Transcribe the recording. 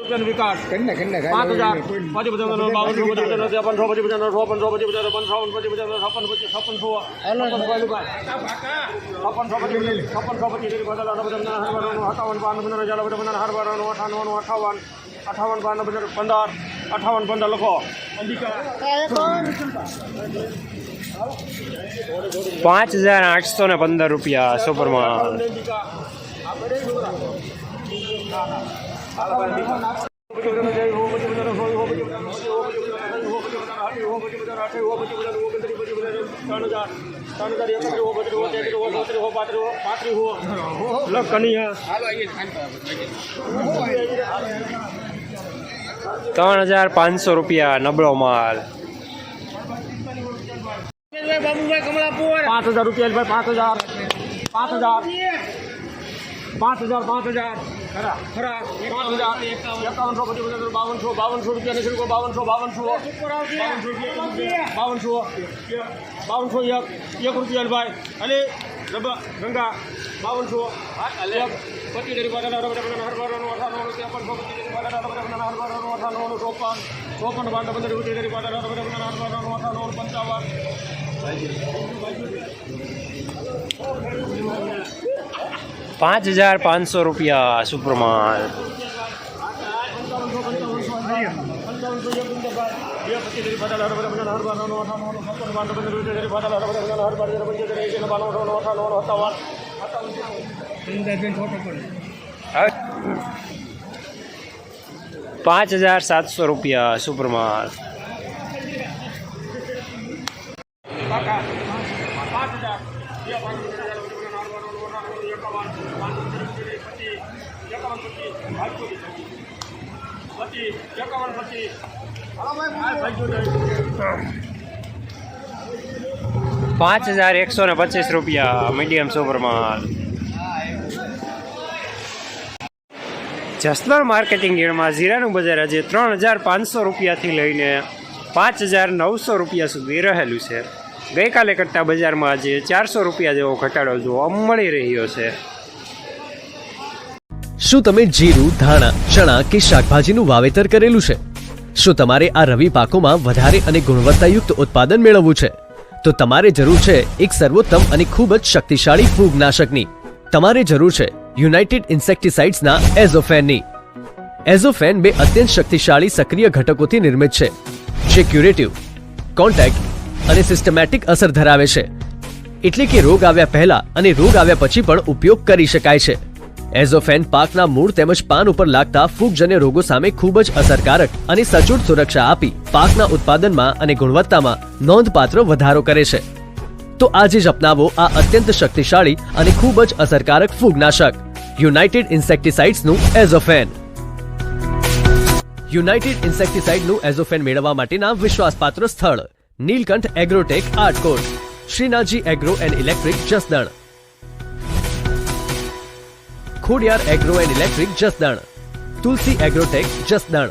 विकास 5000 ₹5815 સુપરમાલ। ₹3500 નબળો માલ। 5000 रुपया 5000 खरा 5000 5100 रुपया नहीं 5200 एक रुपया भाई अरे गंगा 5200 ₹5500 સુપરમાલ। ₹5700 સુપરમાલ। ₹5125 મીડિયમ સુપરમાલ। જસદણ માર્કેટિંગ યાર્ડમાં જીરાનું બજાર આજે ₹3500 લઈને ₹5900 સુધી રહેલું છે। ગઈકાલે કરતાં બજારમાં આજે ₹400 જેવો ઘટાડો જોવા મળી રહ્યો છે। શું તમે જીરું, ધાણા, ચણા કે શાકભાજીનું વાવેતર કરેલું છે? શું તમારે આ રવિ પાકોમાં વધારે અને ગુણવત્તાયુક્ત ઉત્પાદન મેળવવું છે? તો તમારે જરૂર છે એક સર્વોત્તમ અને ખૂબ જ શક્તિશાળી ફૂગનાશકની। તમારે જરૂર છે યુનાઇટેડ ઇન્સેક્ટિસાઇડ્સના એઝોફેનની। એઝોફેન બે અત્યંત શક્તિશાળી સક્રિય ઘટકોથી નિર્મિત છે જે ક્યુરેટિવ, કોન્ટેક્ટ અને સિસ્ટમેટિક અસર ધરાવે છે, એટલે કે રોગ આવ્યા પહેલા અને રોગ આવ્યા પછી પણ ઉપયોગ કરી શકાય છે। એઝોફેન પાકના મૂળ તેમજ પાન ઉપર લાગતા ફૂગજન્ય રોગો સામે ખૂબ જ અસરકારક અને સચોટ સુરક્ષા આપી પાકના ઉત્પાદનમાં અને ગુણવત્તામાં નોંધપાત્ર વધારો કરે છે। તો આજે જ અપનાવો આ અત્યંત શક્તિશાળી અને ખૂબ જ અસરકારક ફૂગનાશક યુનાઇટેડ ઇન્સેક્ટિસાઇડ્સનું એઝોફેન। યુનાઇટેડ ઇન્સેક્ટિસાઇડનું એઝોફેન મેળવવા માટેના વિશ્વાસપાત્ર સ્થળ Neelkanth Agrotech Atkot, Shrinathji Agro and Electric Jasdan, Khodiyar Agro and Electric Jasdan, Tulsi Agrotech Jasdan.